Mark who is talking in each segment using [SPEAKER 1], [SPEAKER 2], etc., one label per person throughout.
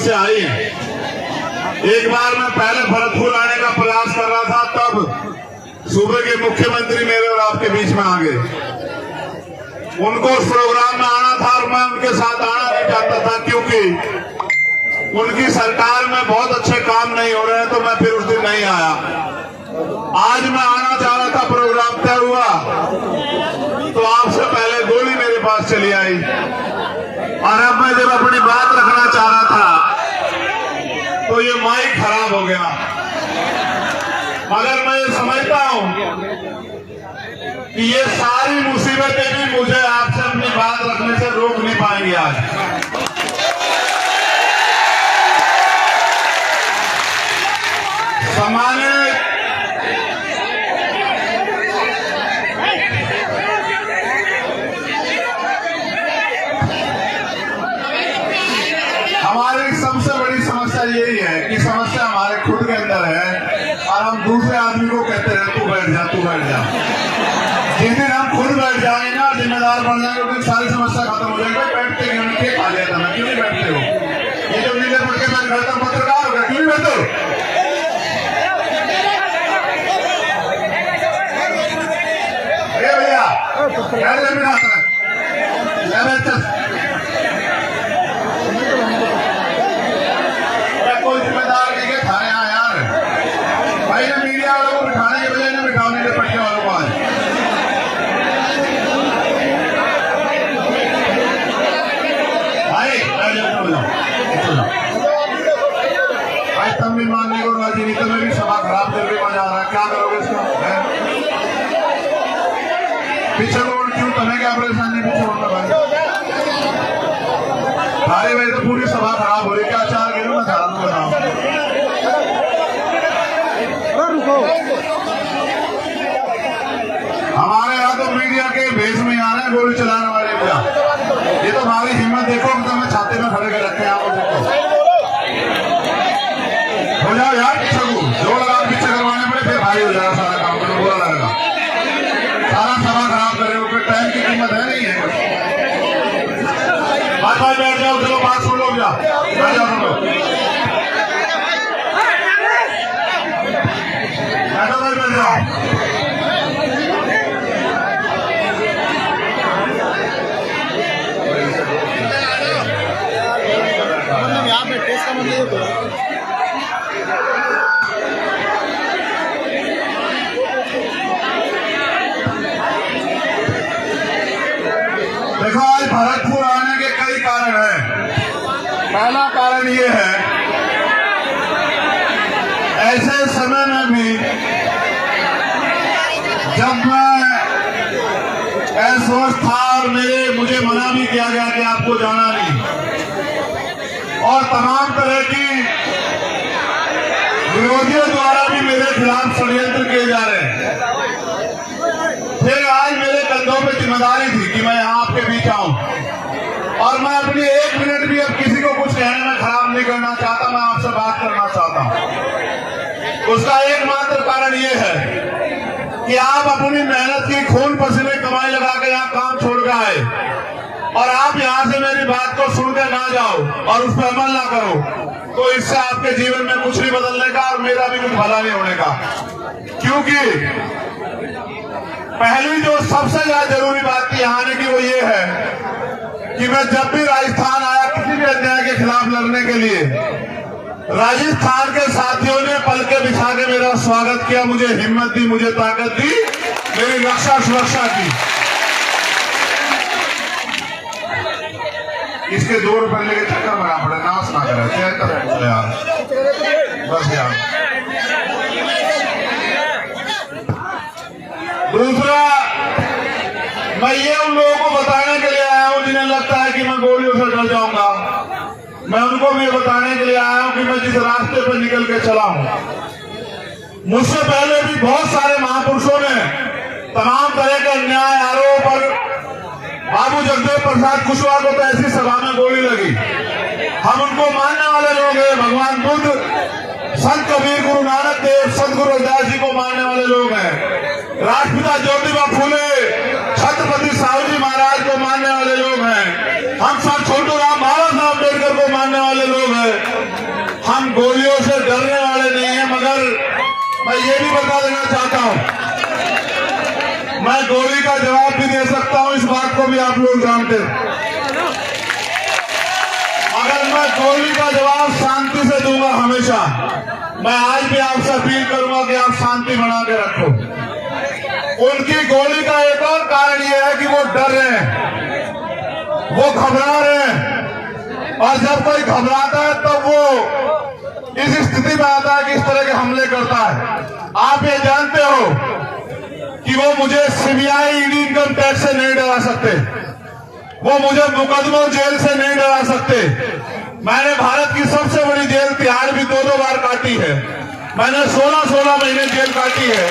[SPEAKER 1] समस्या आई है। एक बार मैं पहले भरतपुर आने का प्रयास कर रहा था, तब सूबे के मुख्यमंत्री मेरे और आपके बीच में आ गए। उनको उस प्रोग्राम में आना था और मैं उनके साथ आना नहीं चाहता था, क्योंकि उनकी सरकार में बहुत अच्छे काम नहीं हो रहे हैं, तो मैं फिर उस दिन नहीं आया। आज मैं आना चाह रहा था, प्रोग्राम तय हुआ तो आपसे पहले गोली मेरे पास चली आई, और अब मैं जब अपनी बात रखना चाह रहा था तो ये माइक खराब हो गया। मगर मैं ये समझता हूं कि ये सारी मुसीबतें भी मुझे आपसे अपनी बात रखने से रोक नहीं पाएंगी। आज सामान्य हमारी सबसे बड़ी समस्या यही है कि समस्या हमारे खुद के अंदर है, और हम दूसरे आदमी को कहते हैं तू बैठ जा, तू बैठ जा। जिस दिन हम खुद बैठ जाएंगे ना, जिम्मेदार बन जाएंगे, उस दिन सारी समस्या खत्म हो जाएगी। बैठते क्यों नहीं, खा लिया था मैं, क्यों नहीं बैठते हो? ये जो नीले पढ़ के मैं खड़ा पत्रकार हो गया, क्यों नहीं बैठते हो? अरे भैया कोई जिम्मेदार नहीं के थाने आ यार भाई ने मीडिया वालों को बिठाने के बजाय ने बिठाओ नीले पट्टे वालों को। आज भाई तुम भी मानने को राजी नहीं, तुम्हें भी सभा खराब करके मजा आ रहा है, क्या करोगे इसका? पीछे रोड क्यों, तुम्हें क्या परेशानी पीछे रोड भाई? अरे भाई तो पूरी सभा खराब हो रही, क्या चार गिरो मैं खराब कर रहा हूँ। हमारे यहाँ तो मीडिया के भेष में आ रहे हैं गोली चलाने वाले भैया। ये तो हमारी हिम्मत देखो, तो मैं छाते में खड़े कर रखे हैं। आप देखो हो जाओ यार, पीछे को जो लगा पीछे करवाने पड़े, फिर भाई हो जाएगा सारा काम, तो बुरा लगेगा। सारा सभा खराब कर रहे हो, फिर टाइम की कीमत है नहीं है। बात बात बैठ जाओ, चलो बात सुन लो भैया, बैठ जाओ सुन लो, बैठो भाई बैठ जाओ। यहाँ पे टेस्ट का मतलब देखो, आज भरतपुर आने के कई कारण हैं। पहला कारण ये है, ऐसे समय में भी जब मैं अस्वस्थ था और मुझे मना भी किया गया कि आपको जाना नहीं, और तमाम तरह की विरोधियों द्वारा भी मेरे खिलाफ षड्यंत्र किए जा रहे हैं, फिर आज मेरे कंधों पे जिम्मेदारी थी कि मैं यहाँ आपके बीच आऊं, और मैं अपनी एक मिनट भी अब किसी को कुछ कहने में खराब नहीं करना चाहता। मैं आपसे बात करना चाहता हूं। उसका एकमात्र कारण ये है कि आप अपनी मेहनत की खून पसीने कमाई लगा के यहाँ काम छोड़ के आए, और आप यहाँ से मेरी बात को सुन के ना जाओ और उस पर अमल ना करो, तो इससे आपके जीवन में कुछ नहीं बदलने का और मेरा भी कुछ भला नहीं होने का। क्योंकि पहली जो सबसे ज्यादा जरूरी बात थी यहाँ आने की, वो ये है कि मैं जब भी राजस्थान आया किसी भी अन्याय के खिलाफ लड़ने के लिए, राजस्थान के साथियों ने पल के बिछा के मेरा स्वागत किया, मुझे हिम्मत दी, मुझे ताकत दी, मेरी रक्षा सुरक्षा की। इसके 2 रुपए लेके चक्कर मरा पड़े, नाश ना करे यार, बस यार। दूसरा, मैं ये उन लोगों को बताने के लिए आया हूं जिन्हें लगता है कि मैं गोलियों से डर जाऊंगा। मैं उनको भी बताने के लिए आया हूं कि मैं जिस रास्ते पर निकल के चला हूं, मुझसे पहले भी बहुत सारे महापुरुषों ने तमाम तरह के अन्याय आरोप, और बाबू जगदेव प्रसाद कुशवाहा को तो ऐसी सभा में गोली लगी। हम उनको मानने वाले लोग हैं, भगवान बुद्ध, संत कबीर, गुरु नानक देव, संत गुरु रविदास जी को मानने वाले लोग हैं। राष्ट्रपिता ज्योतिबा फूले, छत्रपति साहू जी महाराज को मानने वाले लोग हैं। हम सब छोटू राम, बाबा साहब अम्बेडकर को मानने वाले लोग हैं। मैं ये भी बता देना चाहता हूं, मैं गोली का जवाब भी दे सकता हूं, इस बात को भी आप लोग जानते हैं। अगर मैं गोली का जवाब शांति से दूंगा हमेशा, मैं आज भी आपसे अपील करूंगा कि आप शांति बना के रखो। उनकी गोली का एक और कारण यह है कि वो डर रहे हैं, वो घबरा रहे हैं, और जब कोई घबराता है तो वो इस स्थिति में आता है कि इस तरह के हमले करता है। आप ये जानते हो कि वो मुझे सीबीआई, ईडी, इनकम टैक्स से नहीं डरा सकते, वो मुझे मुकदमों, जेल से नहीं डरा सकते। मैंने भारत की सबसे बड़ी जेल तिहाड़ भी 2-2 बार काटी है, मैंने 16-16 महीने जेल काटी है,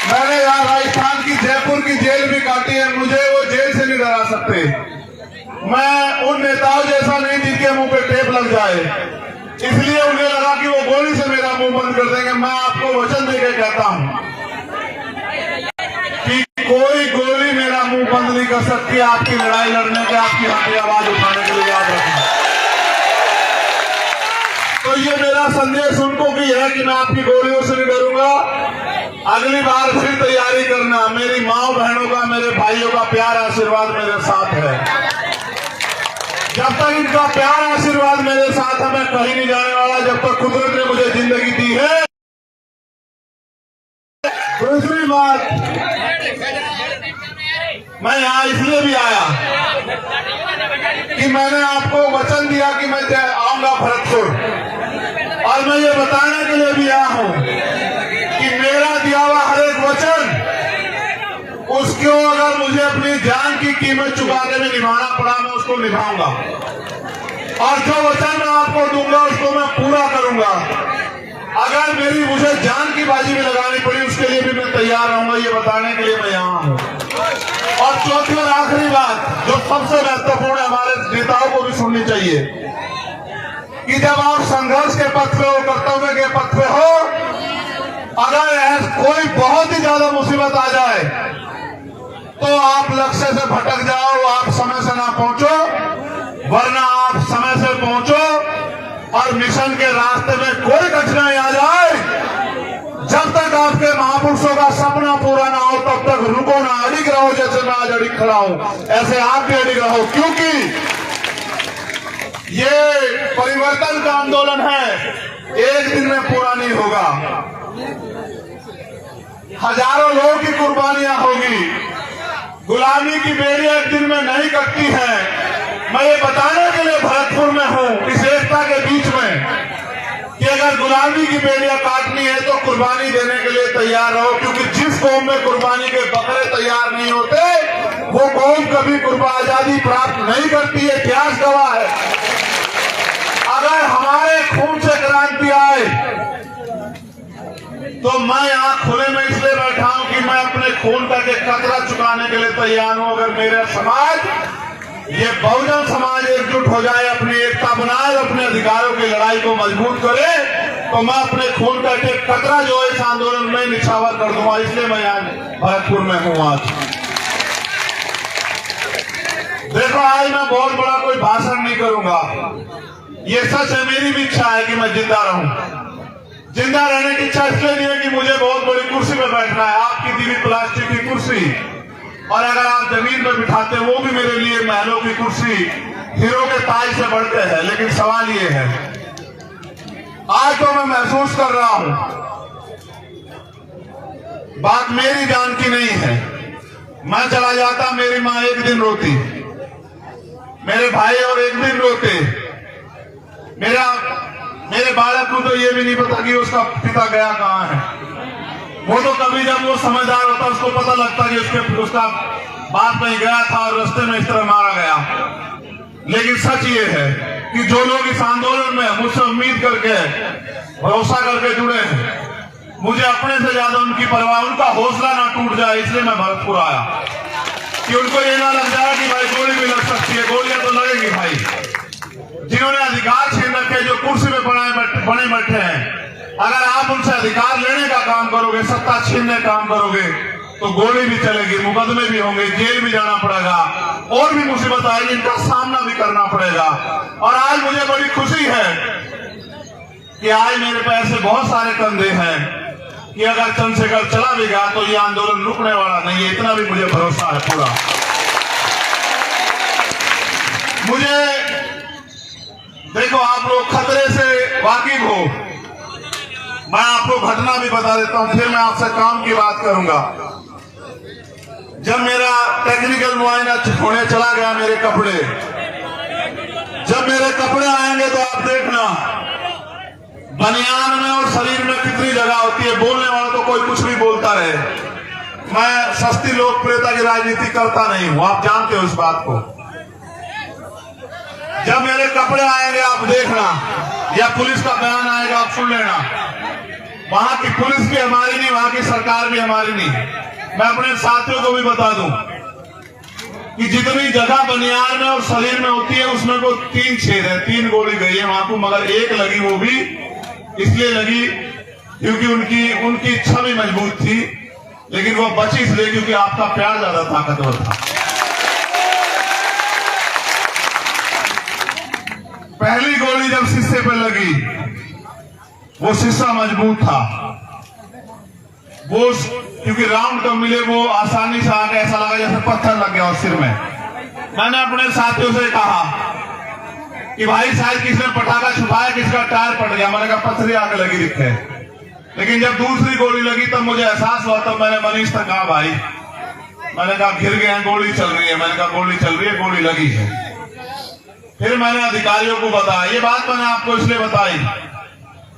[SPEAKER 1] मैंने यहाँ राजस्थान की जयपुर की जेल भी काटी है, मुझे वो जेल से नहीं डरा सकते। मैं उन नेताओं जैसा नहीं जिनके मुंह पे टेप लग जाए, इसलिए उन्हें लगा कि वो गोली से मेरा मुंह बंद कर देंगे। मैं आपको वचन देकर कहता हूं कि कोई गोली मेरा मुंह बंद नहीं कर सकती आपकी लड़ाई लड़ने के, आपकी हमारी आवाज उठाने के लिए, याद रखना। तो ये मेरा संदेश उनको भी है कि मैं आपकी गोलियों से नहीं डरूंगा। अगली बार फिर तैयारी करना, मेरी माँ बहनों का, मेरे भाइयों का प्यार आशीर्वाद मेरे साथ है। जब तक इनका प्यार आशीर्वाद मेरे साथ है, मैं कहीं नहीं जाने वाला, जब तक कुदरत ने मुझे जिंदगी दी है। दूसरी बात, मैं यहाँ इसलिए भी आया कि मैंने आपको वचन दिया कि मैं आऊंगा भरतपुर, और मैं ये बताने के लिए भी आया हूं कि मेरा दिया हुआ हर एक वचन, उसको अगर मुझे अपनी जान की कीमत चुका के भी निभाना पड़ा, मैं उसको निभाऊंगा, और जो वचन मैं आपको दूंगा उसको मैं पूरा करूंगा। अगर मुझे जान की बाजी भी लगानी पड़ी, उसके लिए भी मैं तैयार रहूंगा, ये बताने के लिए मैं यहाँ हूँ। और चौथी और आखिरी बात, जो सबसे महत्वपूर्ण है, हमारे नेताओं को भी सुननी चाहिए, कि जब आप संघर्ष के पथ पे हो, कर्तव्य के पथ पे हो, अगर कोई बहुत ही ज्यादा मुसीबत आ जाए तो आप लक्ष्य से भटक जाओ, आप समय से ना पहुंचो, वरना आप समय से पहुंचो और मिशन के रास्ते में कोई कठिनाई आ जाए, जब तक आपके महापुरुषों का सपना पूरा ना हो तब तक रुको ना, अड़िग रहो। जैसे मैं आज अड़िग खड़ा हूं, ऐसे आप भी अड़िग रहो, क्योंकि ये परिवर्तन का आंदोलन है, एक दिन में पूरा नहीं होगा, हजारों लोगों की कुर्बानियां होगी। गुलामी की बेड़ी एक दिन में नहीं कटती है। मैं ये बताने के लिए भरतपुर में हूं, इस एकता के बीच में, कि अगर गुलामी की बेड़ियां काटनी है तो कुर्बानी देने के लिए तैयार रहो, क्योंकि जिस कौम में कुर्बानी के बकरे तैयार नहीं होते, वो कौम कभी आजादी प्राप्त नहीं करती है, इतिहास गवाह है। अगर हमारे खून से क्रांति आए तो मैं यहाँ खुले में इसलिए बैठा हूं कि मैं अपने खून का एक कतरा चुकाने के लिए तैयार हूं। अगर मेरा समाज, ये बहुजन समाज एकजुट हो जाए, अपनी एकता बनाए, अपने अधिकारों की लड़ाई को मजबूत करे, तो मैं अपने खून का एक कतरा जो है इस आंदोलन में निछावर कर दूंगा। इसलिए मैं यहाँ भरतपुर में हूँ आज। देखो, आज मैं बहुत बड़ा कोई भाषण नहीं करूंगा, ये सच है, मेरी भी इच्छा है कि मैं जिंदा रहूं। जिंदा रहने की इच्छा इसलिए नहीं है कि मुझे बहुत बड़ी कुर्सी पे बैठना है, आपकी दी हुई प्लास्टिक की कुर्सी, और अगर आप जमीन पे बिठाते वो भी मेरे लिए महलों की कुर्सी, हीरो के ताज से बढ़ते हैं। लेकिन सवाल ये है, आज तो मैं महसूस कर रहा हूं, बात मेरी जान की नहीं है। मैं चला जाता, मेरी माँ एक दिन रोती, मेरे भाई और एक दिन रोते, मेरे बालक को तो ये भी नहीं पता कि उसका पिता गया कहाँ है। वो तो कभी जब वो समझदार होता उसको पता लगता कि उसका बाप नहीं गया था और रास्ते में इस तरह मारा गया। लेकिन सच ये है कि जो लोग इस आंदोलन में मुझसे उम्मीद करके, भरोसा करके जुड़े हैं, मुझे अपने से ज्यादा उनकी परवाह, उनका हौसला ना टूट जाए, इसलिए मैं भरतपुर आया, कि उनको ये ना लग जाए कि भाई गोली भी लग सकती है। गोलियां तो लगेगी भाई, जिन्होंने अधिकार छीन रखे, जो कुर्सी में बने बैठे हैं, अगर आप उनसे अधिकार लेने का काम करोगे, सत्ता छीनने का काम करोगे, तो गोली भी चलेगी, मुकदमे भी होंगे, जेल भी जाना पड़ेगा, और भी मुसीबत आएगी, इनका सामना भी करना पड़ेगा। और आज मुझे बड़ी खुशी है कि आज मेरे पे ऐसे बहुत सारे कंधे हैं कि अगर चंद्रशेखर चला भी गया तो ये आंदोलन रुकने वाला नहीं है, इतना भी मुझे भरोसा है पूरा। मुझे देखो, आप लोग खतरे से वाकिफ हो, मैं आपको घटना भी बता देता हूं, फिर मैं आपसे काम की बात करूंगा। जब मेरा टेक्निकल मुआयना होने चला गया, मेरे कपड़े, जब मेरे कपड़े आएंगे तो आप देखना बनियान में और शरीर में कितनी जगह होती है। बोलने वाला तो कोई कुछ भी बोलता रहे, मैं सस्ती लोकप्रियता की राजनीति करता नहीं हूं, आप जानते हो इस बात को। जब मेरे कपड़े आएंगे आप देखना, या पुलिस का बयान आएगा आप सुन लेना, वहां की पुलिस भी हमारी नहीं, वहां की सरकार भी हमारी नहीं। मैं अपने साथियों को भी बता दूं कि जितनी जगह बनियान में और शरीर में होती है उसमें वो 3 छेद है, 3 गोली गई है वहां को, मगर एक लगी, वो भी इसलिए लगी क्योंकि उनकी इच्छा भी मजबूत थी, लेकिन वो बची इसलिए क्योंकि आपका प्यार ज्यादा ताकतवर था। पहली गोली जब शीशे पे लगी, वो शीशा मजबूत था, वो क्योंकि राउंड कब मिले वो आसानी से आगे ऐसा लगा जैसे पत्थर लग गया उस सिर में। मैंने अपने साथियों से कहा कि भाई शायद किसी ने पटाखा छुपाया, किसका टायर पड़ गया। मैंने कहा पत्थर आगे लगी दिखे। लेकिन जब दूसरी गोली लगी तब मुझे एहसास हुआ, तब मैंने मनीष से कहा भाई, मैंने कहा घिर गए हैं, गोली चल रही है। मैंने कहा गोली चल रही है, गोली लगी है। फिर मैंने अधिकारियों को बताया, ये बात मैंने आपको इसलिए बताई,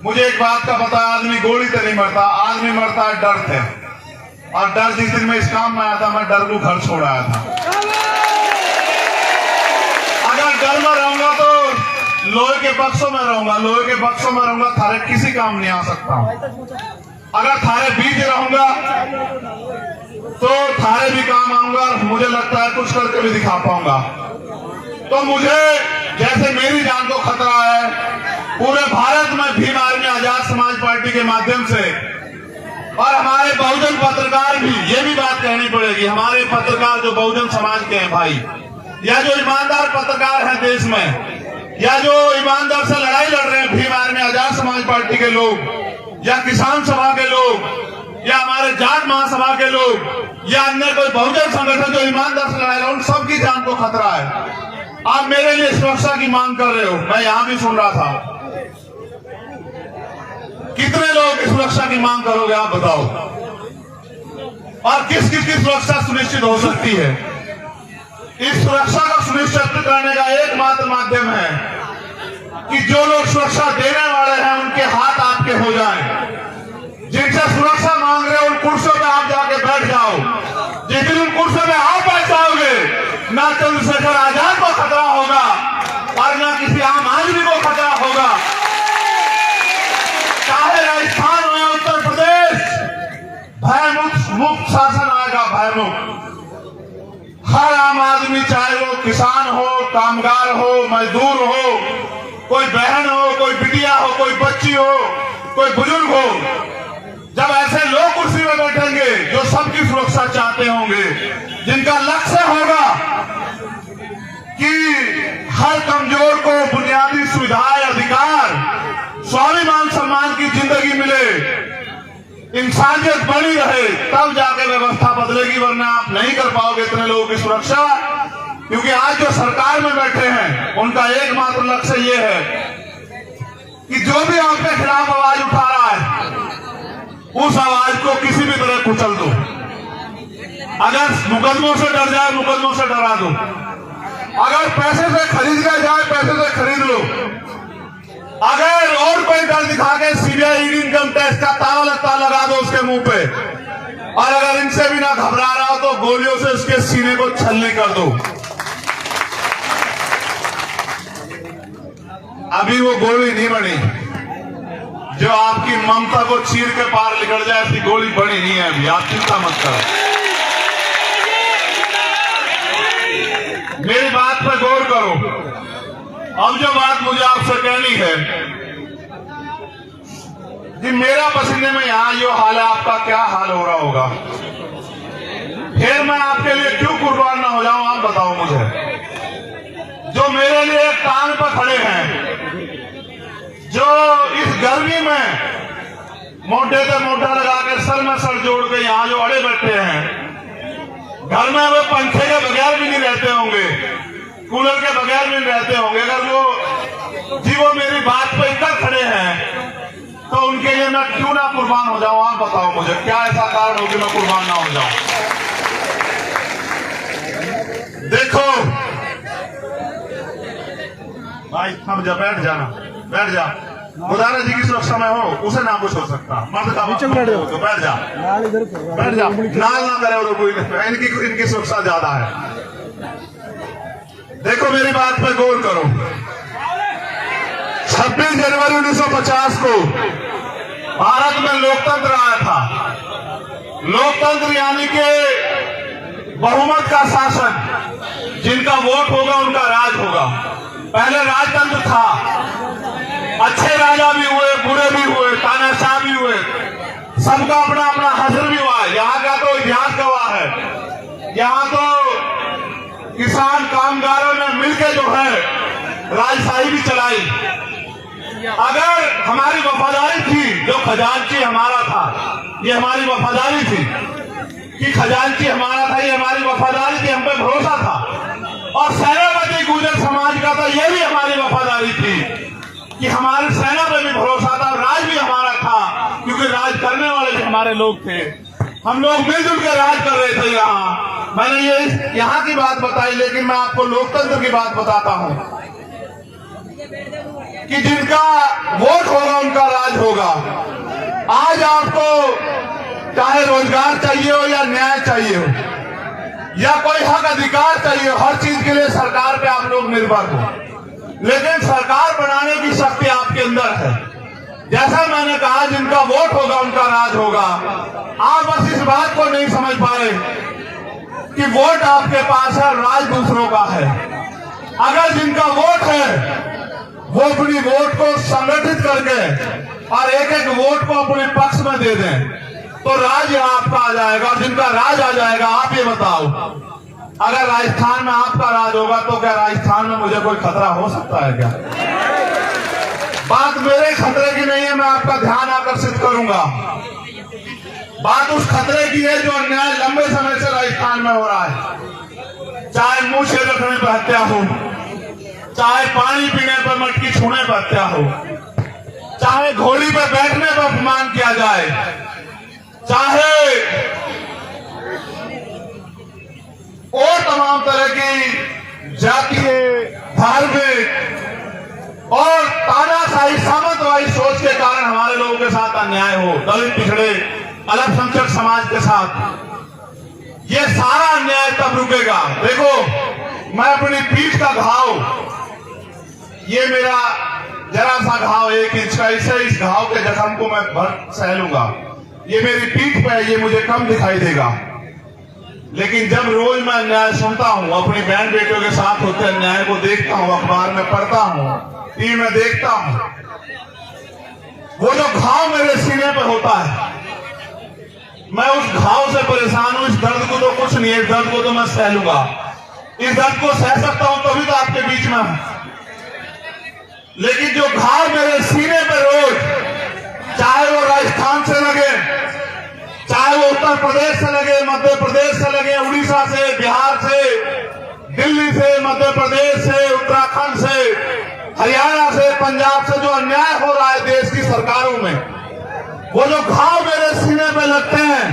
[SPEAKER 1] मुझे एक बात का पता, आदमी गोली से नहीं मरता, आदमी मरता है डर से। और डर जिस दिन मैं इस काम में आया था, मैं डर को घर छोड़ आया था। अगर डर में रहूंगा तो लोहे के बक्सों में रहूंगा, लोहे के बक्सों में रहूंगा, थारे किसी काम नहीं आ सकता। अगर थारे बीच रहूंगा तो थारे भी काम आऊंगा, मुझे लगता है कुछ करके भी दिखा पाऊंगा। तो मुझे जैसे मेरी जान को खतरा है, पूरे भारत में भीम आर्मी आजाद समाज पार्टी के माध्यम से, और हमारे बहुजन पत्रकार भी, ये भी बात कहनी पड़ेगी, हमारे पत्रकार जो बहुजन समाज के हैं भाई, या जो ईमानदार पत्रकार हैं देश में, या जो ईमानदार से लड़ाई लड़ रहे हैं, भीम आर्मी आजाद समाज पार्टी के लोग, या किसान सभा के लोग, या हमारे जाट महासभा के लोग, या अन्य कोई बहुजन संगठन जो ईमानदार से लड़ाई लड़, उन सबकी जान को खतरा है। आप मेरे लिए सुरक्षा की मांग कर रहे हो, मैं यहां भी सुन रहा था। कितने लोग की सुरक्षा की मांग करोगे आप बताओ, और किस किस की सुरक्षा सुनिश्चित हो सकती है? इस सुरक्षा को सुनिश्चित करने का एकमात्र माध्यम है कि जो लोग सुरक्षा देने वाले हैं उनके हाथ आपके हो जाएं। जिनसे सुरक्षा मांग रहे हो उन कुर्सियों पे आप जाके बैठ जाओ। जिस दिन उन कुर्सियों पे आप बैठ जाओगे, ना चंद्रशेखर आजाद को खतरा होगा और ना किसी आम आदमी को खतरा होगा। चाहे राजस्थान में, उत्तर प्रदेश, भयमुक्त शासन आएगा, भयमुक्त। हर आम आदमी, चाहे वो किसान हो, कामगार हो, मजदूर हो, कोई बहन हो, कोई बिटिया हो, कोई बच्ची हो, कोई बुजुर्ग हो, जब ऐसे लोग कुर्सी में बैठेंगे जो सबकी सुरक्षा चाहते होंगे, जिनका लक्ष्य होगा कि हर कमजोर को बुनियादी सुविधाएं, अधिकार, स्वाभिमान सम्मान की जिंदगी मिले, इंसानियत बनी रहे, तब जाके व्यवस्था बदलेगी, वरना आप नहीं कर पाओगे इतने लोगों की सुरक्षा। क्योंकि आज जो सरकार में बैठे हैं उनका एकमात्र लक्ष्य ये है कि जो भी आपके खिलाफ आवाज उठा रहा है उस आवाज को किसी भी तरह कुचल दो। अगर मुकदमों से डर जाए, मुकदमों से डरा दो। अगर पैसे से खरीद के जाए, पैसे से खरीद लो। अगर और कोई डर दिखा के सीबीआई, इनकम टैक्स का ताला लगता लगा दो उसके मुंह पे, और अगर इनसे भी ना घबरा रहा हो तो गोलियों से उसके सीने को छलनी कर दो। अभी वो गोली नहीं बनी जो आपकी ममता को चीर के पार निकल जाए, ऐसी गोली बनी नहीं है अभी, आप चिंता मत करो। मेरी बात पर गौर करो। अब जो बात मुझे आपसे कहनी है कि मेरा पसीने में यहां जो हाल है, आपका क्या हाल हो रहा होगा। फिर मैं आपके लिए क्यों कुर्बान ना हो जाऊं, आप बताओ मुझे। जो मेरे लिए टांग पर खड़े हैं, जो इस गर्मी में मोटे से मोटा लगा के सर में सर जोड़ के यहाँ जो अड़े बैठे हैं, घर में वे पंखे के बगैर भी नहीं रहते होंगे, कूलर के बगैर भी नहीं रहते होंगे। अगर वो मेरी बात पे इतना खड़े हैं तो उनके लिए मैं क्यों ना कुर्बान हो जाऊं? आप बताओ मुझे, क्या ऐसा कारण हो कि मैं कुर्बान ना हो जाऊं? देखो भाई, हम जब बैठ जाना, बैठ जा। खुदा जी की सुरक्षा में हो, उसे ना कुछ हो सकता। मर्द का तो बैठ जा, बैठ जा, नाल ना करे और कोई इनकी सुरक्षा ज्यादा है। देखो मेरी बात पे गौर करो। 26 जनवरी 1950 को भारत में लोकतंत्र आया था। लोकतंत्र यानी कि बहुमत का शासन, जिनका वोट होगा उनका राज होगा। पहले राजतंत्र था, अच्छे राजा भी हुए, बुरे भी हुए, तानाशाह भी हुए, सबका अपना अपना हश्र भी हुआ। यहाँ का तो इतिहास गवाह है, यहाँ तो किसान कामगारों ने मिलकर जो है राजशाही भी चलाई। अगर हमारी वफादारी थी, जो खजांची हमारा था, ये हमारी वफादारी थी कि खजांची हमारा था, ये हमारी वफादारी थी, हम पे भरोसा था। और सेनापति गुर्जर समाज का तो ये भी हमारी वफादारी थी कि हमारे सेना पे भी भरोसा था, राज भी हमारा था, क्योंकि राज करने वाले भी हमारे लोग थे। हम लोग मिलजुल के राज कर रहे थे। यहाँ मैंने ये यहाँ की बात बताई, लेकिन मैं आपको लोकतंत्र की बात बताता हूँ कि जिनका वोट होगा उनका राज होगा। आज आपको चाहे रोजगार चाहिए हो या न्याय चाहिए हो या कोई हक अधिकार चाहिए हो, हर चीज के लिए सरकार पे आप लोग निर्भर हो, लेकिन सरकार बनाने की शक्ति आपके अंदर है। जैसा मैंने कहा, जिनका वोट होगा उनका राज होगा। आप बस इस बात को नहीं समझ पाए कि वोट आपके पास है, राज दूसरों का है। अगर जिनका वोट है वो अपनी वोट को संगठित करके और एक एक वोट को अपने पक्ष में दे दें तो राज आपका आ जाएगा। और जिनका राज आ जाएगा, आप ये बताओ, अगर राजस्थान में आपका राज होगा तो क्या राजस्थान में मुझे कोई खतरा हो सकता है क्या? बात मेरे खतरे की नहीं है, मैं आपका ध्यान आकर्षित करूंगा। बात उस खतरे की है जो अन्याय लंबे समय से राजस्थान में हो रहा है। चाहे मुंह से रखने पर हत्या हो, चाहे पानी पीने पर मटकी छूने पर हत्या हो, चाहे घोड़ी पर बैठने पर अपमान किया जाए, चाहे और तमाम तरह की जातीय, धार्मिक और तानाशाही सामंतवादी सोच के कारण हमारे लोगों के साथ अन्याय हो, दलित, पिछड़े, अल्पसंख्यक समाज के साथ, ये सारा अन्याय तब रुकेगा। देखो, मैं अपनी पीठ का घाव, ये मेरा जरा सा घाव 1 इंच का, इस घाव के जख्म को मैं भर सह लूंगा। ये मेरी पीठ पे है, ये मुझे कम दिखाई देगा, लेकिन जब रोज मैं अन्याय सुनता हूँ, अपनी बहन बेटियों के साथ होते अन्याय को देखता हूँ, अखबार में पढ़ता हूँ, टीवी में देखता हूँ, वो जो घाव मेरे सीने पे होता है, मैं उस घाव से परेशान हूँ। इस दर्द को तो कुछ नहीं है, इस दर्द को तो मैं सह लूंगा, इस दर्द को सह सकता हूँ, तभी तो आपके बीच में हूं। लेकिन जो घाव मेरे सीने पे रोज, चाहे वो राजस्थान से लगे, चाहे वो उत्तर प्रदेश से लगे, मध्य प्रदेश से लगे, उड़ीसा से, बिहार से, दिल्ली से, मध्य प्रदेश से, उत्तराखंड से, हरियाणा से, पंजाब से, जो अन्याय हो रहा है देश की सरकारों में, वो जो घाव मेरे सीने पे लगते हैं,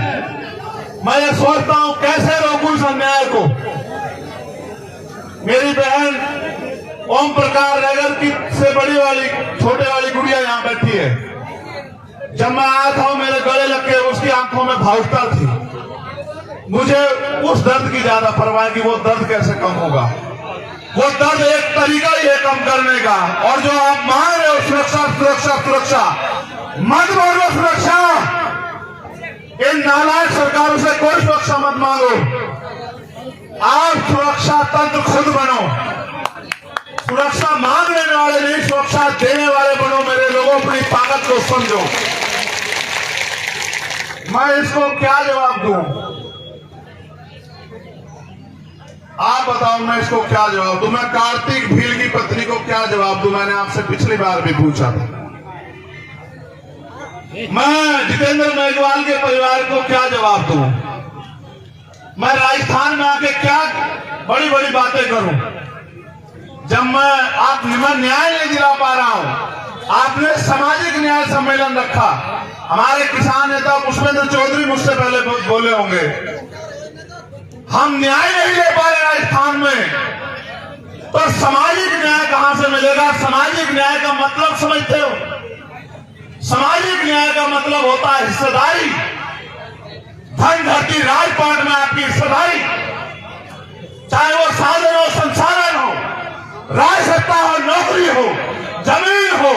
[SPEAKER 1] मैं ये सोचता हूं कैसे रोकूं इस अन्याय को। मेरी बहन ओम प्रकाश नगर की से बड़ी वाली, छोटे वाली गुड़िया यहाँ बैठी है। जब मैं आया था, मेरे गले लग के उसकी आंखों में भावुकता थी। मुझे उस दर्द की ज्यादा परवाह है कि वो दर्द कैसे कम होगा। वो दर्द एक तरीका ही है कम करने का, और जो आप मांग रहे हो सुरक्षा सुरक्षा सुरक्षा, मत बोलो सुरक्षा। इन नालायक सरकारों से कोई सुरक्षा मत मांगो, आप सुरक्षा तंत्र खुद बनो। सुरक्षा मांगने वाले नहीं, सुरक्षा देने वाले बनो। मेरे लोगों, अपनी ताकत को समझो। मैं इसको क्या जवाब दूं? आप बताओ, मैं इसको क्या जवाब दूं? मैं कार्तिक भील की पत्नी को क्या जवाब दूं? मैंने आपसे पिछली बार भी पूछा था। मैं जितेंद्र मेघवाल के परिवार को क्या जवाब दूं? मैं राजस्थान में आके क्या बड़ी बड़ी बातें करूं जब मैं न्याय नहीं दिला पा रहा हूं। आपने सामाजिक न्याय सम्मेलन रखा, हमारे किसान नेता पुष्पेंद्र चौधरी मुझसे पहले बोले होंगे, हम न्याय नहीं ले पा रहे राजस्थान में, तो सामाजिक न्याय कहां से मिलेगा? सामाजिक न्याय का मतलब समझते हो? सामाजिक न्याय का मतलब होता है हिस्सेदारी, धन धरती राजपाट में आपकी हिस्सेदारी, चाहे वो साधन हो, संसाधन हो, राज सत्ता हो, नौकरी हो, जमीन हो,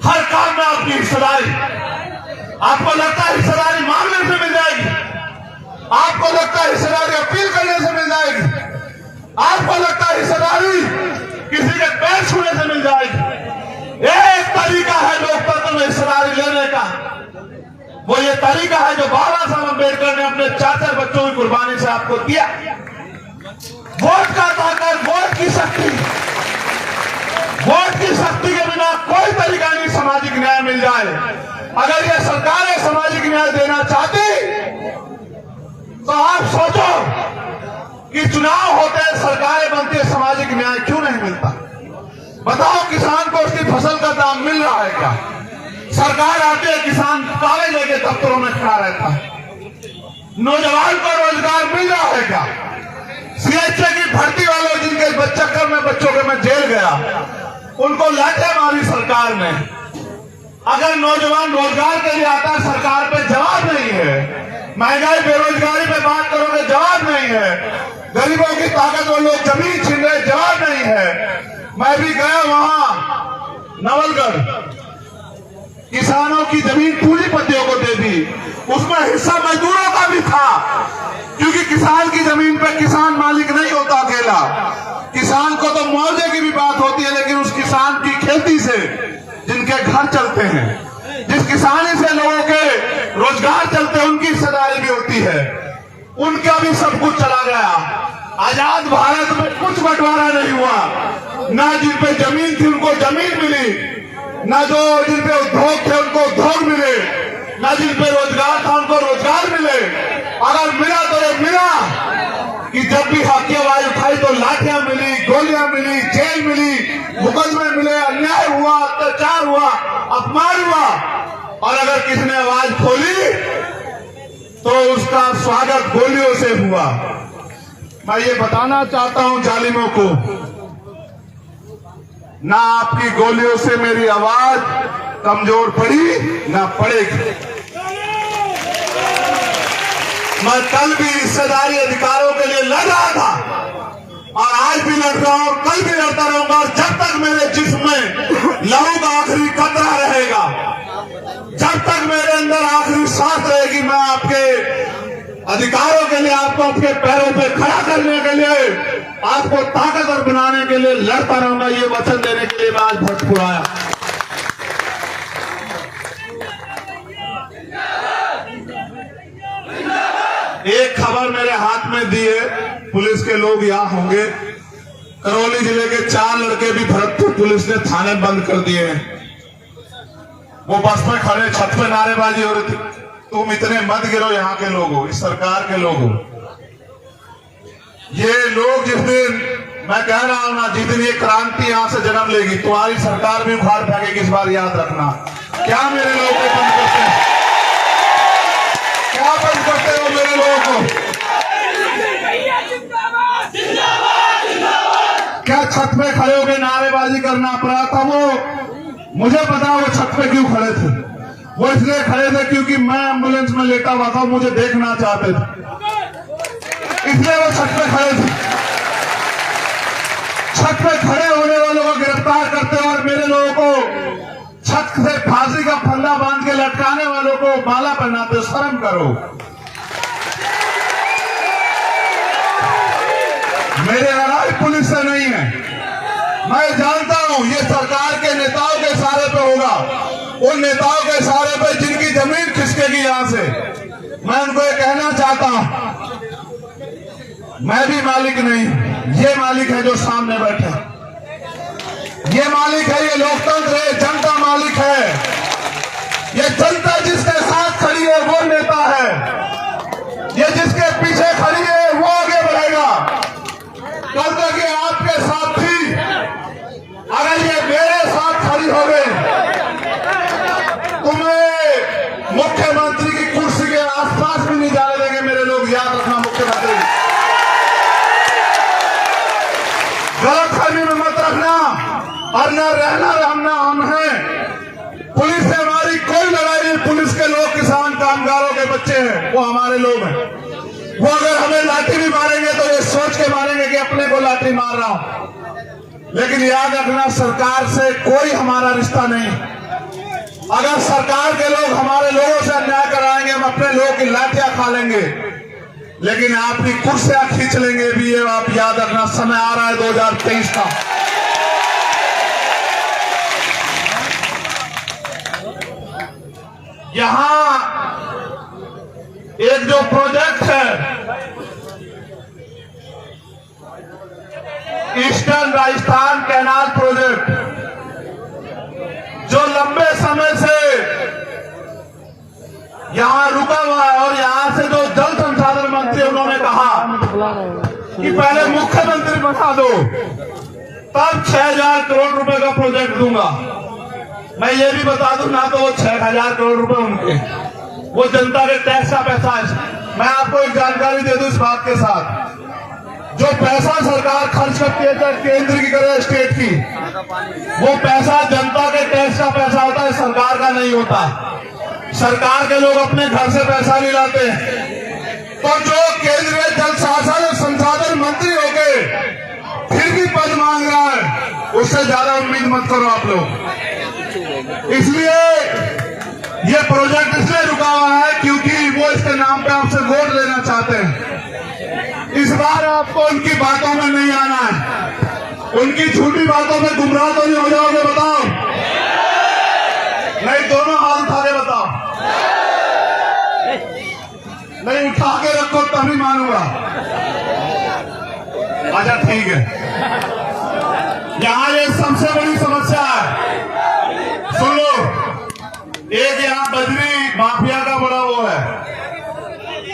[SPEAKER 1] हर काम में आपकी हिस्सेदारी। आपको लगता है हिस्सेदारी मांगने से मिल जाएगी? आपको लगता है हिस्सेदारी अपील करने से मिल जाएगी? आपको लगता है हिस्सेदारी किसी के पैर छूने से मिल जाएगी? एक तरीका है लोकतंत्र में हिस्सेदारी लेने का, वो ये तरीका है जो बाबा साहब अम्बेडकर ने अपने 4 बच्चों की कुर्बानी से आपको दिया। वोट का ताकत, वोट की शक्ति, वोट की शक्ति के बिना कोई तरीका नहीं सामाजिक न्याय मिल जाए। अगर ये सरकारें सामाजिक न्याय देना चाहती तो आप सोचो कि चुनाव होते हैं, सरकारें बनती है, सामाजिक न्याय क्यों नहीं मिलता? बताओ, किसान को उसकी फसल का दाम मिल रहा है क्या? सरकार आती है, किसान कागज लेके दफ्तरों में खड़ा रहता है। नौजवान को रोजगार मिल रहा है क्या? सीएचए की भर्ती वालों जिनके चक्कर में बच्चों के मैं जेल गया, उनको लाठे मारी सरकार ने। अगर नौजवान रोजगार के लिए आता है, सरकार पे जवाब नहीं है। महंगाई बेरोजगारी पे बात करोगे, जवाब नहीं है। गरीबों की ताकत वो लोग जमीन छीन रहे, जवाब नहीं है। मैं भी गया वहां नवलगढ़, किसानों की जमीन पूंजीपतियों को दे दी, उसमें हिस्सा मजदूरों का भी था, क्योंकि किसान की जमीन पे किसान मालिक नहीं होता अकेला। किसान को तो मुआवजे की भी बात होती है, लेकिन उस किसान की खेती से जिनके घर चलते हैं, जिस किसानी से लोगों के रोजगार चलते हैं, उनकी हिस्सेदारी भी होती है। उनका भी सब कुछ चला गया। आजाद भारत में कुछ बंटवारा नहीं हुआ। ना जिन पे जमीन थी उनको जमीन मिली, ना जो जिन पे उद्योग थे उनको उद्योग मिले, ना जिन पे रोजगार था उनको रोजगार मिले। अगर मिला तो ये मिला कि जब भी हक की आवाज उठाई तो लाठियां मिली, गोलियां मिली, जेल मिली, मुकदमे मिले, अन्याय हुआ, अत्याचार हुआ, अपमान हुआ। और अगर किसी ने आवाज खोली तो उसका स्वागत गोलियों से हुआ। मैं ये बताना चाहता हूं जालिमों को, ना आपकी गोलियों से मेरी आवाज कमजोर पड़ी ना पड़ेगी। मैं कल भी हिस्सेदारी अधिकारों के लिए लड़ रहा था और आज भी लड़ रहा हूं, कल भी लड़ता रहूंगा। जब तक मेरे जिस्म में लहू का आखिरी कतरा रहेगा, जब तक मेरे अंदर आखिरी सांस रहेगी, मैं आपके अधिकारों के लिए, आपको अपने पैरों पे खड़ा करने के लिए, आपको ताकतवर बनाने के लिए लड़ता रहूंगा। ये वचन देने के लिए मैं आज भोजपुर आया। एक खबर मेरे हाथ में दी है, पुलिस के लोग यहाँ होंगे। करौली जिले के 4 लड़के भी भरतपुर पुलिस ने थाने बंद कर दिए हैं। वो बस में खड़े छत पे नारेबाजी हो रही थी, तुम इतने मत गिरो, यहाँ के लोग हो, इस सरकार के लोग हो। ये लोग जिस दिन, मैं कह रहा हूं ना, जिस दिन ये क्रांति यहां से जन्म लेगी, तुम्हारी सरकार भी उखाड़ फेंकेगी। इस बार याद रखना। क्या मेरे लोग को बंद करते हैं? क्या बंद करते हो मेरे लोगों को? क्या छत पे खड़े होकर नारेबाजी करना अपराध था? वो मुझे पता, वो छत पे क्यों खड़े थे। वो इसलिए खड़े थे क्योंकि मैं एम्बुलेंस में लेटा हुआ था, मुझे देखना चाहते थे, इसलिए वो छत पे खड़े थे। छत पे खड़े होने वालों को गिरफ्तार करते और मेरे लोगों को छत से फांसी का फंदा बांध के लटकाने वालों को माला पहनाते। शर्म करो। मेरे लड़ाई पुलिस से नहीं है। मैं जानता हूं ये सरकार के नेताओं के सहारे पे होगा, उन नेताओं के सहारे पे जिनकी जमीन खिसकेगी यहां से। मैं उनको ये कहना चाहता हूं, मैं भी मालिक नहीं, ये मालिक है जो सामने बैठे। ये मालिक है, ये लोकतंत्र है, जनता मालिक है। ये जनता जिसके साथ खड़ी है वो नेता है, ये जिसके पीछे खड़ी है वो आगे बढ़ेगा। कल तक ये आपके साथ थी, अगर ये मेरे साथ खड़ी हो गई तो मैं मुख्यमंत्री की कुर्सी के आसपास भी नहीं जाने देंगे मेरे लोग, याद रखना। मुख्यमंत्री गलतफहमी में मत रखना, और न रहना रहना हम हैं। पुलिस से हमारी कोई लड़ाई नहीं, पुलिस के लोग किसान कामगारों के बच्चे हैं, वो हमारे लोग हैं। वो अगर हमें लाठी भी मारेंगे तो ये सोच के मारेंगे कि अपने को लाठी मार रहा हूं। लेकिन याद रखना, सरकार से कोई हमारा रिश्ता नहीं। अगर सरकार के लोग हमारे लोगों से अन्याय कराएंगे, हम अपने लोगों की लाठियां खा लेंगे, लेकिन आपकी कुर्सियां खींच लेंगे भी। ये आप याद रखना, समय आ रहा है 2023 का। यहां एक जो प्रोजेक्ट है ईस्टर्न राजस्थान कैनाल प्रोजेक्ट, जो लंबे समय से यहां रुका हुआ है, और यहां से जो जल संसाधन मंत्री उन्होंने कहा कि पहले मुख्यमंत्री बना दो तब 6000 करोड़ रुपए का प्रोजेक्ट दूंगा। मैं ये भी बता दूं ना, तो वो 6000 करोड़ रुपए उनके, वो जनता के टैक्स का पैसा है। मैं आपको एक जानकारी दे दूं इस बात के साथ, जो पैसा सरकार खर्च करती है, चाहे केंद्र की करे स्टेट की, वो पैसा जनता के टैक्स का पैसा होता है, सरकार का नहीं होता। सरकार के लोग अपने घर से पैसा नहीं लाते। तो जो केंद्रीय जल संसाधन मंत्री होके फिर भी पद मांग रहा है, उससे ज्यादा उम्मीद मत करो आप लोग। इसलिए ये प्रोजेक्ट इसलिए रुका हुआ है क्योंकि वो इसके नाम पे आपसे वोट लेना चाहते हैं। इस बार आपको उनकी बातों में नहीं आना है, उनकी झूठी बातों में गुमराह तो नहीं हो जाओगे, बताओ? नहीं, दोनों हाथ उठा के बताओ। नहीं, उठा के रखो तभी मानूंगा। अच्छा ठीक है। यहां ये सबसे बड़ी समस्या है, सुन लो। एक यहाँ बजरी माफिया का बड़ा वो है,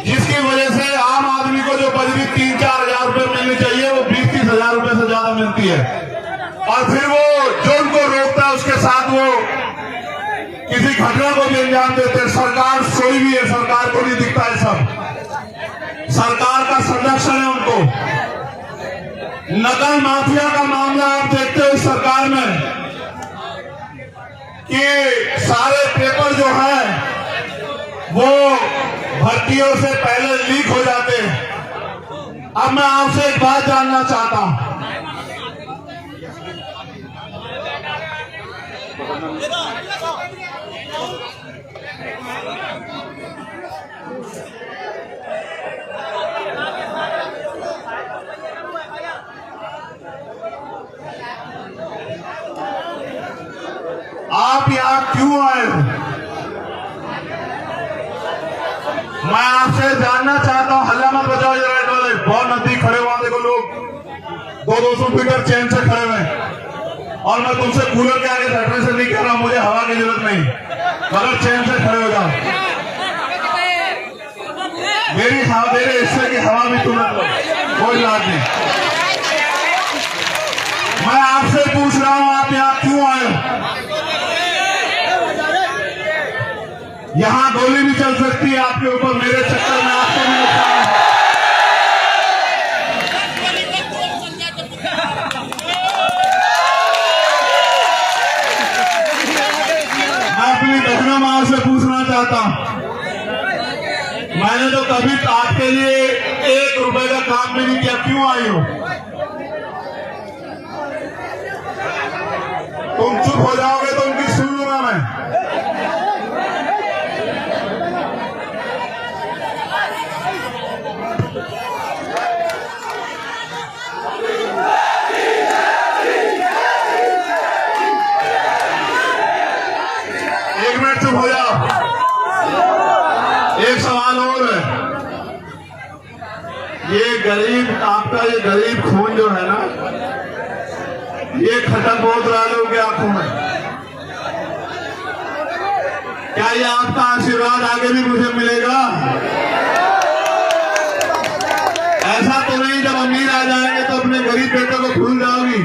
[SPEAKER 1] जिसकी वजह से आम आदमी को जो बजरी 3-4 हजार रुपए मिलनी चाहिए वो 20-30 हजार रुपए से ज्यादा मिलती है। और फिर वो जो उनको रोकता है उसके साथ वो किसी घटना को भी अंजाम देते हैं। सरकार सोई भी है, सरकार को नहीं दिखता है, सब सरकार का संरक्षण है उनको। नकल माफिया का मामला आप देखते हो इस सरकार में कि सारे पेपर जो है वो भर्तियों से पहले लीक हो जाते हैं। अब मैं आपसे एक बात जानना चाहता हूं, आप यहां क्यों आए हो? मैं आपसे जानना चाहता हूं। हल्ला मत बजाओ, ये राइट वाले बहुत नजदीक खड़े हुआ, देखो लोग 200 मीटर चैन से खड़े हुए। और मैं तुमसे कूलर के आगे बैठने से नहीं कह रहा, मुझे हवा की जरूरत नहीं, मगर चैन से खड़े हो जाओ। मेरे हिस्से की हवा भी तुम लो, कोई बात नहीं। मैं आपसे पूछ रहा हूं, आप यहां क्यों आए हो? यहां गोली भी चल सकती है आपके ऊपर, मेरे चक्कर में आपको भी नुकसान है। मैं अपनी बहनों मां से पूछना चाहता हूं, मैंने तो कभी आपके लिए 1 रुपए का काम भी नहीं किया, क्यों आई हो? तुम चुप हो जाओगे तो उनकी सुन लूंगा मैं। हो जाओ। एक सवाल और है, ये गरीब, आपका ये गरीब खून जो है ना, ये खटक बहुत रहा लोगों की आंखों में। क्या ये आपका आशीर्वाद आगे भी मुझे मिलेगा? ऐसा तो नहीं जब अमीर आ जाएंगे तो अपने गरीब बेटे को भूल जाओगी,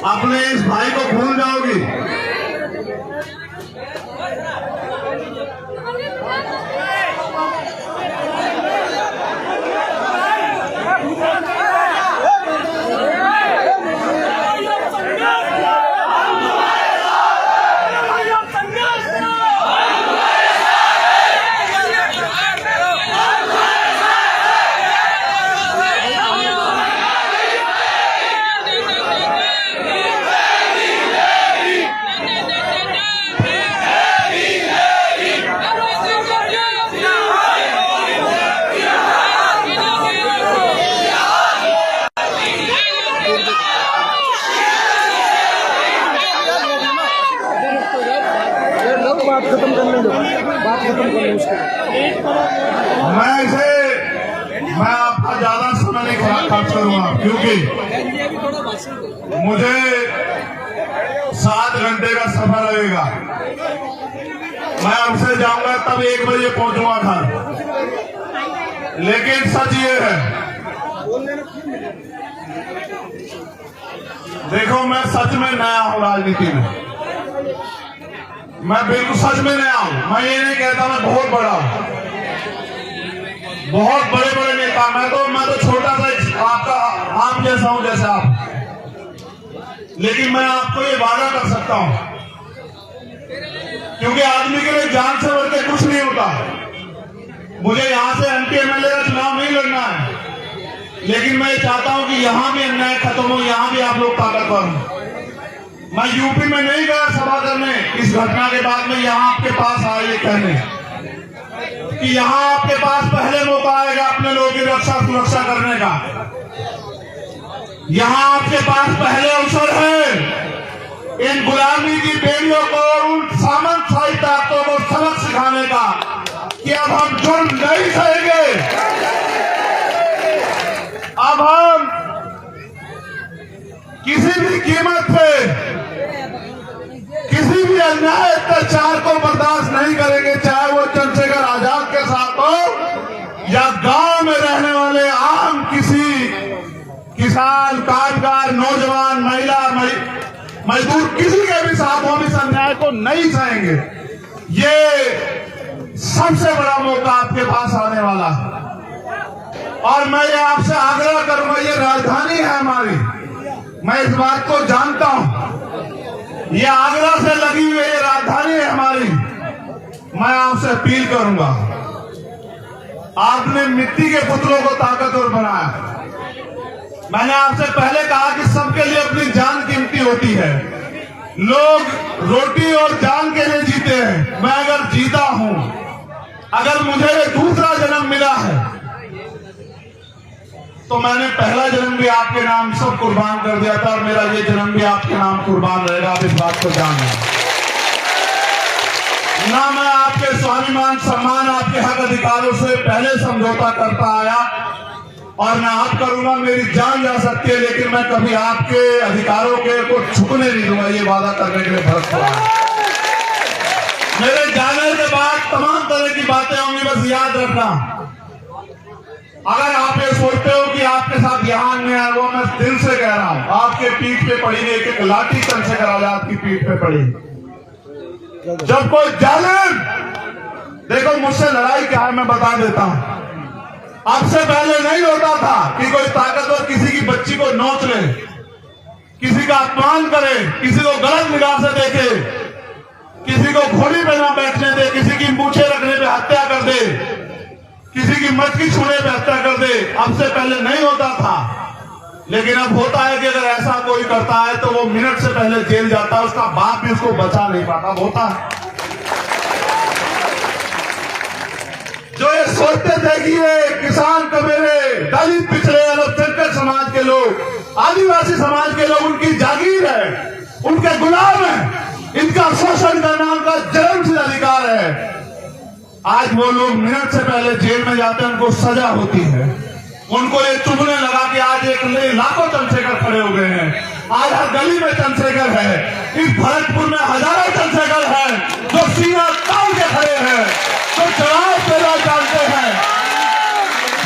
[SPEAKER 1] अपने इस भाई को भूल जाओगी।
[SPEAKER 2] बात खत्म करने दो, बात खत्म करने उसको।
[SPEAKER 1] मैं आपका ज्यादा समय नहीं खर्च करूंगा क्योंकि मुझे 7 घंटे का सफर लगेगा। मैं अब से जाऊंगा तब 1 बजे पहुंचूंगा घर। लेकिन सच ये है, देखो मैं सच में नया हूं राजनीति में, मैं बिल्कुल सच में नया हूं। मैं ये नहीं कहता मैं बहुत बड़ा हूं, बहुत बड़े बड़े नेता। मैं तो छोटा सा आपका आम जैसा हूं जैसे आप। लेकिन मैं आपको ये वादा कर सकता हूं, क्योंकि आदमी के लिए जान से बढ़ के कुछ नहीं होता। मुझे यहां से एमपी एमएलए का चुनाव नहीं लड़ना है, लेकिन मैं चाहता हूं कि यहां भी अन्याय खत्म हो, यहां भी आप लोग ताकतवर हो। मैं यूपी में नहीं गया सभा करने इस घटना के बाद में यहां आपके पास आया ये कहने कि यहां आपके पास पहले मौका आएगा अपने लोगों की रक्षा सुरक्षा करने का। यहां आपके पास पहले अवसर है इन गुलामी की बेड़ियों को और उन सामंतशाही ताकतों को सबक सिखाने का कि अब हम जुर्म नहीं सहेंगे, अब हम किसी भी कीमत पे किसी भी अन्याय अत्याचार को बर्दाश्त नहीं करेंगे, चाहे वो चंद्रशेखर आजाद के साथ हो या गांव में रहने वाले आम किसी किसान, कामगार, नौजवान, महिला, मजदूर किसी के भी साथ हो, इस अन्याय को नहीं सहेंगे। ये सबसे बड़ा मौका आपके पास आने वाला है और मैं ये आपसे आग्रह करूंगा, ये राजधानी है हमारी, मैं इस बात को जानता हूं, ये आगरा से लगी हुई ये राजधानी है हमारी। मैं आपसे अपील करूंगा, आपने मिट्टी के पुतलों को ताकतवर बनाया। मैंने आपसे पहले कहा कि सबके लिए अपनी जान कीमती होती है, लोग रोटी और जान के लिए जीते हैं। मैं अगर जीता हूं, अगर मुझे दूसरा जन्म मिला है तो मैंने पहला जन्म भी आपके नाम सब कुर्बान कर दिया था और मेरा ये जन्म भी आपके नाम कुर्बान रहेगा। आप इस बात को जान लें। ना मैं आपके स्वाभिमान सम्मान आपके हक अधिकारों से पहले समझौता करता आया और मैं आप करूंगा, मेरी जान जा सकती है, लेकिन मैं कभी आपके अधिकारों के को छुपने नहीं दूंगा। ये वादा करने के लिए भरत हुआ। मेरे जाने के बाद तमाम तरह की बातें होंगी, बस याद रखना, अगर आप ये सोचते हो कि आपके साथ यहां अन्याय है, वो मैं दिल से कह रहा हूं, आपके पीठ पे पड़ी नहीं, एक लाठी चंद्रशेखर आजाद की पीठ पे पड़ी। जब कोई जालिम, देखो मुझसे लड़ाई क्या है मैं बता देता हूं। अब से पहले नहीं होता था कि कोई ताकतवर किसी की बच्ची को नोच ले, किसी का अपमान करे, किसी को गलत निगाह से देखे, किसी को घोड़ी पे ना बैठने दे, किसी की मूछें रखने पे हत्या कर दे, किसी की मटकी छूने पे हत्या कर दे। अब से पहले नहीं होता था, लेकिन अब होता है कि अगर ऐसा कोई करता है तो वो मिनट से पहले जेल जाता है, उसका बाप भी उसको बचा नहीं पाता। होता है जो ये सोचते थे कि ये किसान कबीरे, दलित, पिछड़े, अल्पसंख्यक समाज के लोग, आदिवासी समाज के लोग उनकी जागीर है, उनके गुलाम है, इनका शोषण करना उनका जन्मसिद्ध अधिकार है। आज वो लोग मिनट से पहले जेल में जाते हैं, उनको सजा होती है। उनको ये चुभने लगा कि आज एक लाखों चंद्रशेखर खड़े हो गए हैं, आज हर गली में चंद्रशेखर है। इस भरतपुर में हजारों चंद्रशेखर हैं जो सीना तान के खड़े हैं, जो जवाब देना जानते हैं।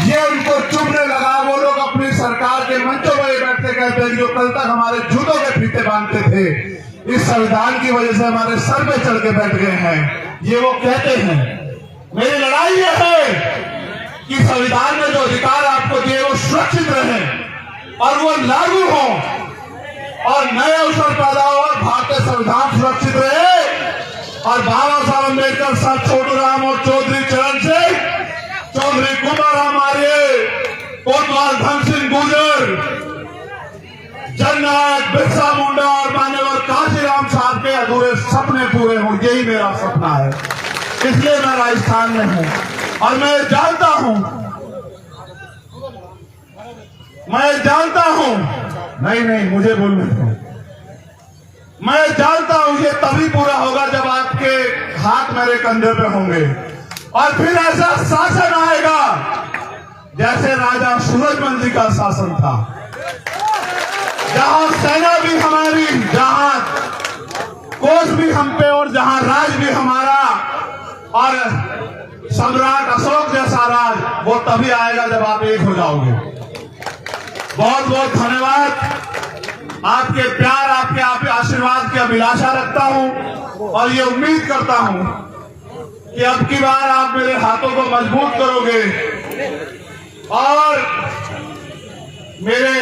[SPEAKER 1] ये उनको चुभने लगा। वो लोग अपनी सरकार के मंचों में बैठते कहते हैं जो कल तक हमारे जूतों के फीते बांधते थे, इस संविधान की वजह से हमारे सर पे चढ़ के बैठ गए हैं। ये वो कहते हैं। मेरी लड़ाई यह है कि संविधान में जो अधिकार आपको दिए वो सुरक्षित रहे और वो लागू हो और नए अवसर पैदा हो और भारतीय संविधान सुरक्षित रहे और बाबा साहब अम्बेडकर साहब, छोटू राम और चौधरी चरण सिंह, चौधरी कुमार राम आर्य, कोतवाल धन सिंह गुर्जर, जननायक बिरसा मुंडा और मान्यवर काशीराम साहब के अधूरे सपने पूरे हों, यही मेरा सपना है। इसलिए मैं राजस्थान में हूं और मैं जानता हूं, नहीं मुझे बोलने दो। मैं जानता हूं ये तभी पूरा होगा जब आपके हाथ मेरे कंधे पे होंगे और फिर ऐसा शासन आएगा जैसे राजा सूरजमल जी का शासन था, जहां सेना भी हमारी, जहां कोष भी हम पे और जहां राज भी हमारा और सम्राट अशोक जैसा राज, वो तभी आएगा जब आप एक हो जाओगे। बहुत बहुत धन्यवाद। आपके प्यार, आपके आशीर्वाद की अभिलाषा रखता हूं और ये उम्मीद करता हूं कि अब की बार आप मेरे हाथों को मजबूत करोगे और मेरे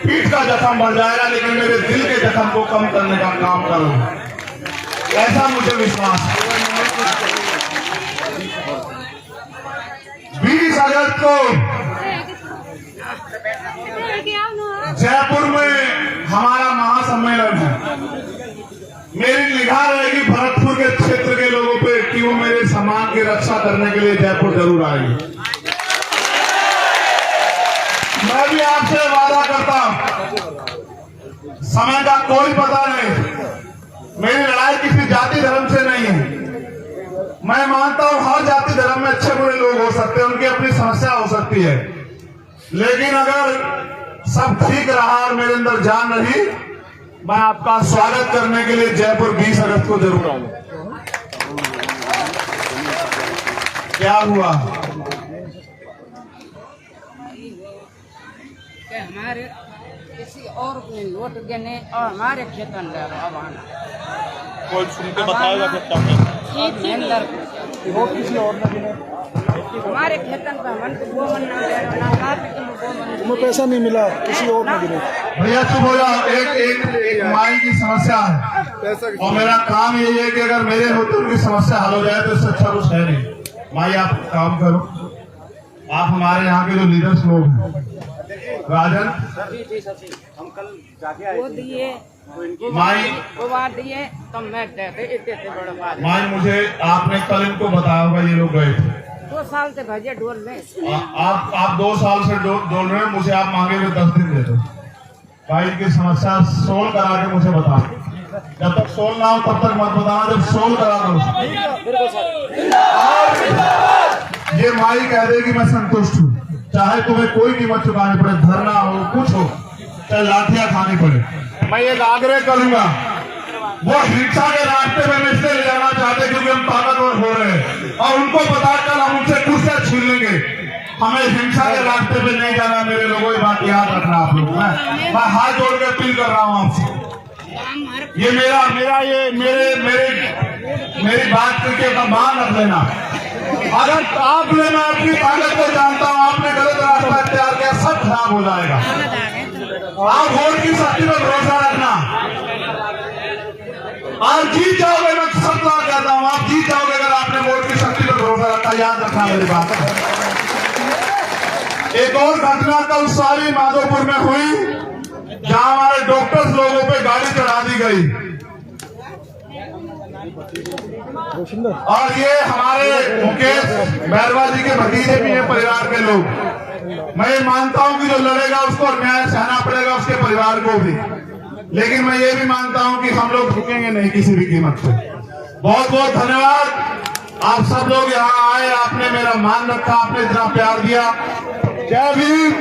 [SPEAKER 1] पीठ का जख्म बढ़ जाएगा लेकिन मेरे दिल के जख्म को कम करने का काम करोगे, ऐसा मुझे विश्वास है। 20 अगस्त को जयपुर में हमारा महासम्मेलन है। मेरी निगाह रहेगी भरतपुर के क्षेत्र के लोगों पे कि वो मेरे सम्मान की रक्षा करने के लिए जयपुर जरूर आएंगे। मैं भी आपसे वादा करता हूं, समय का कोई पता नहीं। मेरी लड़ाई किसी जाति धर्म से नहीं है। मैं मानता हूं हर जाति धर्म में अच्छे बुरे लोग हो सकते हैं, उनकी अपनी समस्या हो सकती है, लेकिन अगर सब ठीक रहा और मेरे अंदर जान रही, मैं आपका स्वागत करने के लिए जयपुर 20 अगस्त को जरूर आऊंगा। क्या हुआ
[SPEAKER 3] कि हमारे किसी और को वोट देने और हमारे खेतन अब आना
[SPEAKER 4] कोई सुन के बताएगा
[SPEAKER 2] वोट किसी और न देने,
[SPEAKER 3] हमारे खेतन पर मन को वो मन ना देना,
[SPEAKER 2] तुम्हें पैसा नहीं मिला किसी और न देने।
[SPEAKER 1] भैया चुप हो जाओ। एक माई की समस्या है और मेरा काम यही है कि अगर मेरे होते उनकी समस्या हल हो जाए तो इससे अच्छा कुछ है नहीं। माई आप काम करो, आप हमारे यहाँ के जो लीडर्स लोग हैं, राजन
[SPEAKER 2] हम कल जाके आए
[SPEAKER 3] वो दिए
[SPEAKER 1] माई,
[SPEAKER 3] वो बात दिए तो मैं देते इतने बड़ा बात।
[SPEAKER 1] माई मुझे आपने कल इनको बताया होगा, ये लोग गए थे
[SPEAKER 3] 2 साल से भजे डोल में।
[SPEAKER 1] आप 2 साल से डोल रहे हैं, मुझे आप मांगे हुए 10 दिन दे दो। भाई की समस्या सोल्व करा के मुझे बताओ। जब तक सोल्व ना हो तब तक मत बताना, जब सोल्व करा दो। ये माई कह दे कि मैं संतुष्ट हूँ, चाहे तुम्हें कोई कीमत चुकानी पड़े, धरना हो, कुछ हो, चाहे लाठियां खानी पड़े। मैं एक आग्रह करूंगा, वो हिंसा के रास्ते में इसलिए ले जाना चाहते क्योंकि हम ताकतवर हो रहे हैं और उनको पता कल हम उनसे कुर्सियां छीन लेंगे। हमें हिंसा के रास्ते पे नहीं जाना मेरे लोगों, ये बात याद रखना आप लोग। मैं हाथ जोड़ के अपील कर रहा हूँ आपसे, ये मेरी बात करके मान रख लेना। अगर आपने, मैं अपनी ताकत को जानता हूँ, आपने गलत रास्ता इख्तियार किया, सब खराब हो जाएगा। आप वोट की शक्ति पर भरोसा रखना, आप जीत जाओगे। मैं सब बार कहता हूँ आप जीत जाओगे अगर आपने वोट की शक्ति पर भरोसा रखा, याद रखना मेरी बात। एक और घटना कल सारी माधोपुर में हुई जहां हमारे डॉक्टर्स लोगों पे गाड़ी चढ़ा दी गई और ये हमारे मुकेश बैरवा जी के भतीजे भी हैं, परिवार के लोग। मैं ये मानता हूं कि जो लड़ेगा उसको न्याय सहना पड़ेगा, उसके परिवार को भी, लेकिन मैं ये भी मानता हूं कि हम लोग झुकेंगे नहीं किसी भी कीमत पे। बहुत बहुत धन्यवाद। आप सब लोग यहाँ आए, आपने मेरा मान रखा, आपने इतना प्यार दिया। जय भीम।